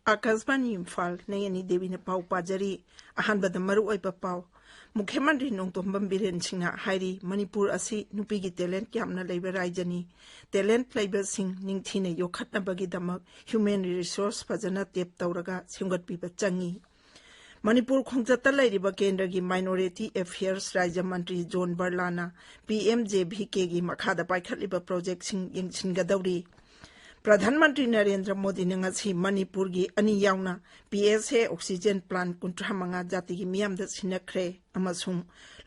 आकाशवाणी इम्फाल नयनी देवी ने पाव पाजरी अहानबद मरुओइबा पाव मुख्यमंत्री नोंतोंबम बिरेन सिंह हाइरी मणिपुर असि नुपीगी टैलेंट यामना लेबा राज्यनी टैलेंट लेबा सिंह निंगथीने योखटनबगी दमक ह्यूमन रिसोर्स फजना टेप तौरगा सेमगटपीबा चंगी मणिपुर खोंगचत्ता लेरिबा केंद्र की माइनॉरिटी अफेयर्स राज्य मंत्री जॉन बर्लाना PMJBK की मखादा पाइखटलिबा प्रोजेक्ट सिंह यंगसिनगदौरी प्रधानमंत्री नरेंद्र मोदी ने मणिपुर की अनी यावना PSA ऑक्सीजन प्लांट 35 जाति की मियाम सिनख्रे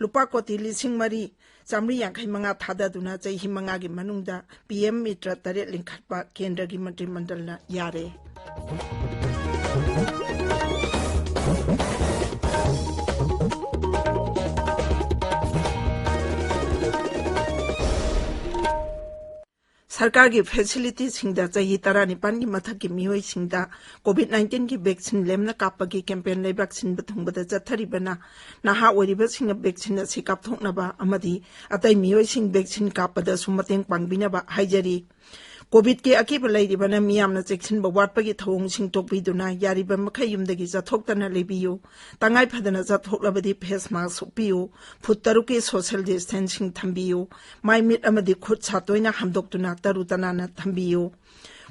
लुपा कोटी 3,450 थाददुना चही 5 की मनुंगदा PM मित्र 8 लिंखटपा केंद्र की मंत्रिमंडल यारे सरकार की फैसिलिटी चाही 19 की मथक की मियोई कोविड-19 की वैक्सीन लेमना कापगी कैंपेन लेबाक सिनब थुंगबदा चथरिबना नहा ओरिबा सिंग वैक्सीन असि कापथोकनबा अमदी अतै मियोई सिंग वैक्सीन कापदा सुमतेंग पांगबिनबा हाइजरी कोविड के अकीब लेरिबना मियामना चेक्सिन बवाटपगी थौंग सिंग तोकबिदुना यारिबा मखै युमदगी चथोक्तना लेबियो तंगाई फदना चथोक्लबदी फेस मास्क उपियो फुट 3 के सोशल डिस्टेंसिंग थंबियो माइ मिट अमदी खुद सातोइना हमदोक्तुना तरुतनाना थंबियो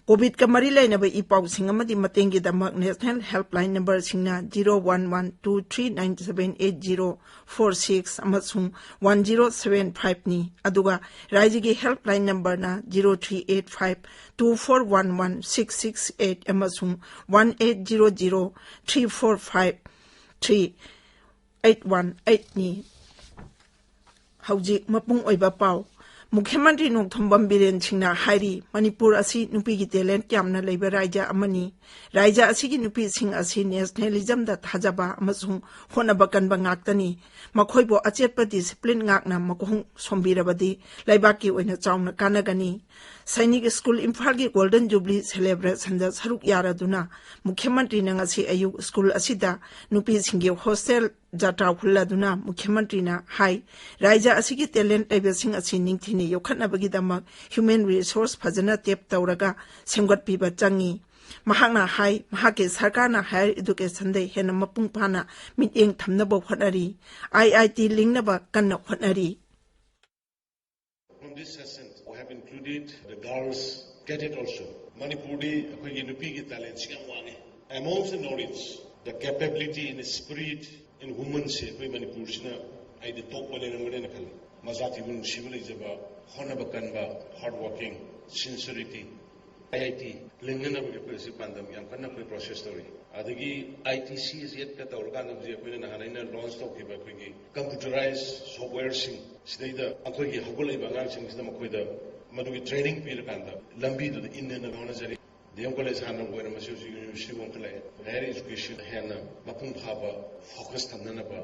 कोविड का मरी लेनब इपाउसिंग अमदी मतेंगी दमक नेशनल हेल्पलाइन नंबर सिंगना 011239788046 अमसुंग 1075 नी अदुगा राज्य की हेल्पलाइन नंबर ना 0385241168 अमसुंग 180034533818 नी हौजिक मपुंग ओइबा पाउ मुख्यमंत्री नोंथोंबम बिरेन सिंहना हाइरी मणिपुर असि नुपीगी टैलेंट यामना लेबा राज्य अमनी राज्य असिगी नुपीसिंग असि नेशनलिज्म दा थाजबा अमसुंग होनबा कनबा ngaktani मखोइबो अचेतपा डिसिप्लिन ngakना मकोंग सोमबिरबदी लेबाकी ओइना चाउना कानगनी सैनिक स्कूल इम्फाल की गोल्डन जुबली सेलिब्रेशन दा सरुक यारादुना मुख्यमंत्री नंगसी अयुक स्कूल असिदा नुपीसिंगी हॉस्टल जात्रा हुल्लादुना मुख्यमंत्री ना हाई राज्य असिगी टैलेंट लेबसिंग असि निंगथिने योखटनबगी दमक ह्यूमन रिसोर्स फजना टेप तौरगा सेमगटपीबा चंगी महाकना हाई महाके सरकारना हायर एजुकेशन दे हेन मपुंग पाना मिटेंग थमनब होटनरी IIT लिंगनब कन्न होटनरी From this session we have included the girls cadet also Manipuri akoigi nupi ki talent singam wange amongst the knowledge the capability and the spirit in women se koi Manipur sina ai the top wale namre na khali mazati bun shibule jaba honaba kanba hard working sincerity IIT lingana ba ko si pandam yam kanna koi process story adagi ITC is yet ka tawrkan of je koi na hanaina launch to ki ba koi ki computerized software sing sidaida akoi ki hagulai bangang sing sida makoi da madugi training pir kanda lambi du inna na hona jari dem college hana goina masu university won kala higher education hana mapung khaba focus thamna ba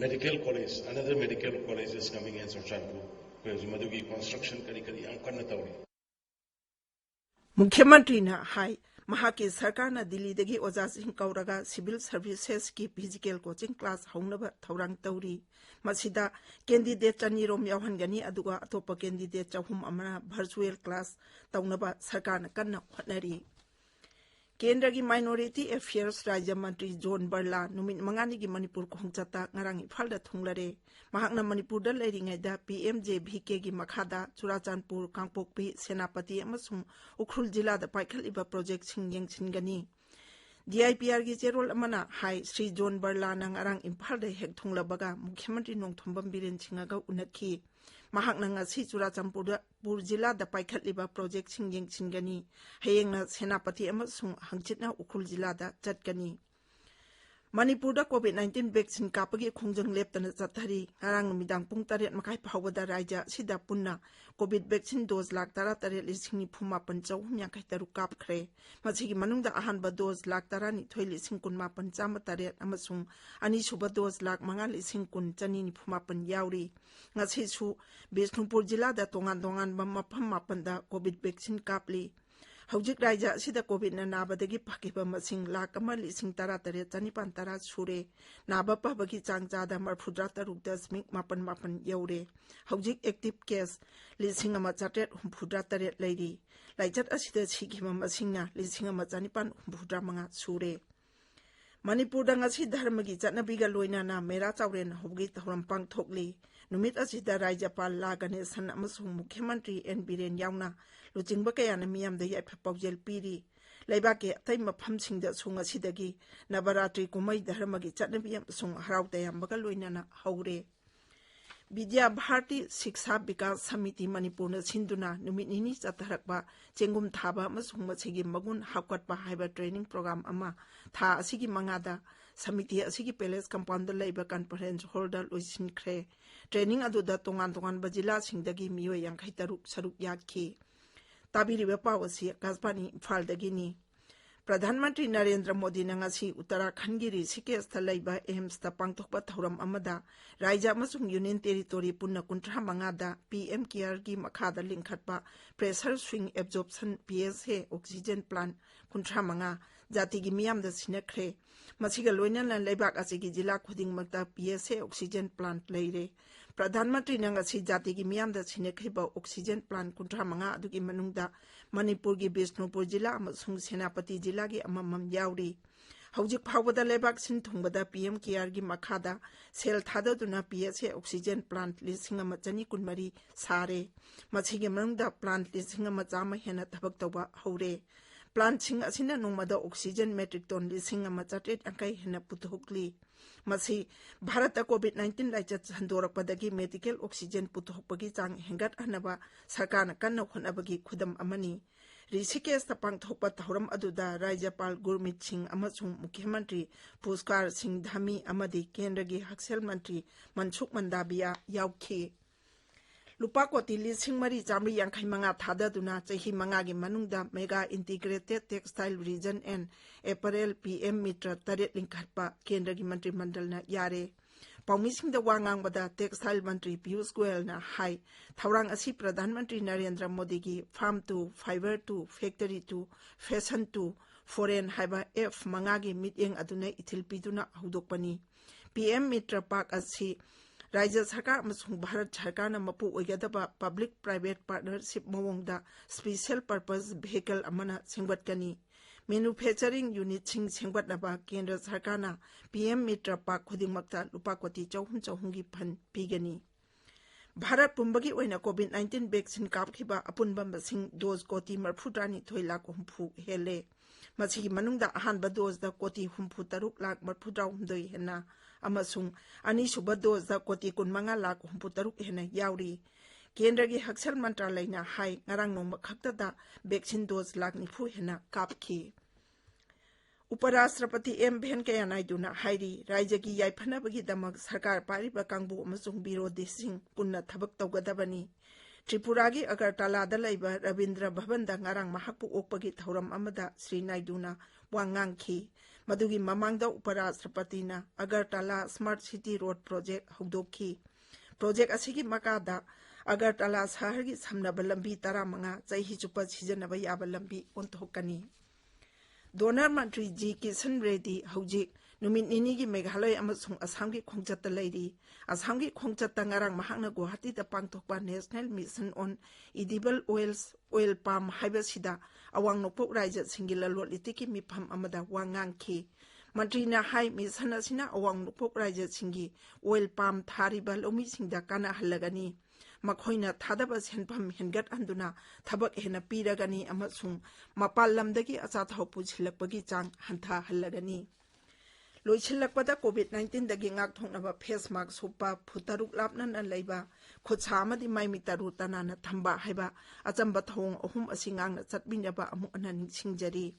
medical college another medical college is coming in Sorchanpu ko madugi construction kari am kanna tawri मुख्यमंत्री ना high Mahake सरकार ना दिल्ली दगी ओजा Singh कौरगा civil services की physical coaching class हौनब थौरांग तौरी मसिदा candidate 2 रोम यावहनगनी अदुगा अतोप candidate 4 अमना virtual class तौनब सरकार ना कन्न होटनरी केंद्र की माइनॉरिटी अफेयर्स राज्य मंत्री जॉन बर्ला नुमित मंगानी की मणिपुर खोंगचता ngarang इफाल दा थुंगलरे महाकना मणिपुर दा लेरिंगैदा PMJBK की मखादा चुराचानपुर कांगपोकपी सेनापति अमसुंग उखरुल जिला दा पाइखलिबा प्रोजेक्ट सिंग यंगसिनगनी DIPR की चेरोल अमना हाई श्री जॉन बर्ला ना ngarang इम्फाल दा हेक थुंगलबगा मुख्यमंत्री नोंथोंबम बिरेन सिंहगा उनखी महाकना ngasi चुराचानपुर जिला दा पाइखलिबा प्रोजेक्ट सिंग यंगसिनगनी हयेंगना सेनापति अमसुंग हंगचितना उखरुल जिला दा चटकनी मणिपुर कोविड-19 वैक्सीन कापगी खोंजंग लेप्तना चथरी ngarang numidang pung 8 makai phawada राज्य सिदा पुन्ना कोविड वैक्सीन डोज 1,13,9,953 कापख्रे मसिगी मनुंगदा अहानबा डोज 1,19,9,958 अमसुंग अनिसुबा डोज 5,10,9,959 यावरी ngasisu बिष्णुपुर जिला दा तोंगान तोंगान मफम मापनदा कोविड वैक्सीन कापली Hojik Raja asida COVID na nabadagi pakiba masing lak ama lising tara tare chanipan tara sure naba pabagi changchada marfudra taruk dasmik mapan yaure. Hojik active case lising ama chatet humfudra tare leiri. Laichat asida sikima masingna lising ama chanipan humfudra manga sure. Manipur dang asi dharmagi chatnabiga loinana mera chawren hogi thoram pang thokli. Numit asida Rajapal lagane san amasung Mukhyamantri N Biren yauna luchingba kayana miyamda yaipa paujel piri. Laibake atay maphamsingda sung asidagi Navaratri kumay dharmagi chatnabiyam sung harautayambaga loinana haure. Vidya Bharati Shiksha Vikas Samiti Manipur na sinduna numit nini chatarakba chengum thaba amasung masigi magun hapkatpa haiba training program ama tha asigi mangada Samiti asigi palace compound laiba conference hall da loisinkhre training aduda tongan bajila singdagi miyo yankhai taruk saruk yakhi tabiriba pawasi kasbani Imphal dagini Pradhan Mantri Narendra Modi nangasi Uttarakhand gi Rishikesh tha laiba AIMS ta pangthokpa thoram amada Raija amasung Union Territory punna kuntra mangada PM Care gi makhada lingkhatpa pressure swing absorption PSA oxygen plant kuntra manga jati gi miyamda sinakre masiga loinana laibak asigi jila khudingmakta PSA oxygen plant leire Pradhan Mantri nangasi jati gi miyamda sinakhiba oxygen plant kuntra manga adugi manungda Manipur gi Bishnupur jila amasung Senapati jila gi amamam yauri Hojik phawbada lebak sin thungbada PM Care gi makhada sel thadaduna PSA oxygen plant lising ama chani kunmari sare masigi manungda plant lising ama chama hena thabak tawba haure plant sing asina nongmada oxygen metric ton lising ama chatet angkai hena puthokli masi Bharata COVID-19 laichat handorakpadagi medical oxygen puthokpagi chang hengat anaba sarkarna kanna khonabagi khudam amani Rishikesh ta pangthokpa thoram aduda Rajapal Gurmit Singh amasung Mukhyamantri Pushkar Singh Dhami amadi Kendragi Haksel Mantri Mansukh Mandaviya yaukhi Lupa koti lising mari jamri yangkhai manga thadaduna chahi manga gi manungda mega integrated textile region and apparel PM Mitra taret lingkhatpa Kendragi Mantri Mandalna yare Paumising the Wangangbada Textile Mantri Piyush Goyal na hai Thaurang asi Pradhan Mantri Narendra Modi gi farm to fiber to factory to fashion to foreign haiba F mangagi mityeng aduna ithilpiduna hudokpani PM Mitra Park asi Raja Sarkar amasung Bharat Sarkarna mapu oigadaba public private partnership mawongda special purpose vehicle amana singwatkani Manufacturing unit sing sengwatnaba Kendra Sarkarna PM Mitra Park khudingmakta lupa koti chauhum phan pigani Bharat pumbagi oina COVID-19 vaccine kapkhiba apunba masing dose koti marfudrani thoila ko humpu hele masigi manungda ahanba dose da koti humpu taruk lak marfudra humdoi hena amasung ani suba dose da koti kunmanga lak humpu taruk hena yauri Kendragi Haksel Mantralayna hai ngarang nongma khaktada vaccine dose lak nifu hena kapki Uparashtrapati M Venkaiah Naiduna hairi Raijagi yaipanabagi damak sarkar pariba kangbu amasung birodi sing punna thabak tawgadabani Tripuragi Agartala da laiba Rabindra Bhavan da ngarang mahakpu okpagi thauram amada Sri Naiduna wangangki madugi mamangda Uparashtrapati na Agartala Smart City Road Project hawdokki project asigi makada Agartala sahargi samnaba lambi taramanga chahi chupa sijanaba yaba lambi onthokani Donor Mantri G Kishan Reddy hojik numit nini gi Meghalaya amasung Assam gi khongchatta leiri Assam gi khongchatta ngarang mahakna Guwahati da pangthokpa National Mission on Edible Oils Oil Palm haibasida awang nopok raija singila lolitiki mipham amada wangangki Mantri na hai mission asina awang nopok raija singi oil palm thariba lomi singda kana halagani Makhoina thadaba senpam hengat anduna thabak hena piragani amasung mapal lamdagi achathau puchilakpagi chang hantha hallagani loichilakpada COVID-19 dagi ngak thongnaba face mask sopa phutaruk lapna na leiba khotsa amadi maimitaru tanana thamba haiba achamba thong ahum asingang na chatbinaba amu anani singjari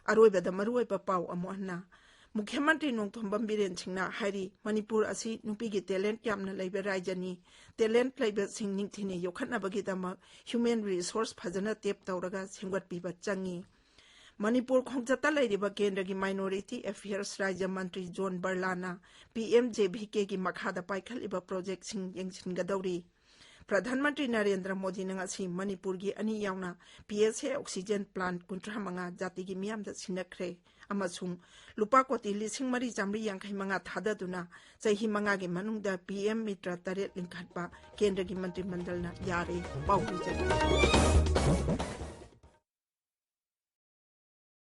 aroibada maruiba pau amu anna Mukhyamantri Nongthombam Biren Singna hairi Manipur asi nupigi talent yamna laiba raijani talent laiba sing ningthine yokhatnabagi dama human resource phajana tap tawraga singwat piba changi Manipur khongchata lairiba Kendragi Minority Affairs Raja Mantri John Barlana PMJBK gi makhada paikhaliba project sing yengsingadawri प्रधानमंत्री नरेंद्र मोदी ने मणिपुर की अनी यावना PSA oxygen plant 35 जाति की मियाम सिनख्रे लुपा कोटी 4,385 थाददुना चही 5 की मनुंगदा PM मित्र 8 लिंखटपा केंद्र की मंत्रिमंडल यारे पाउ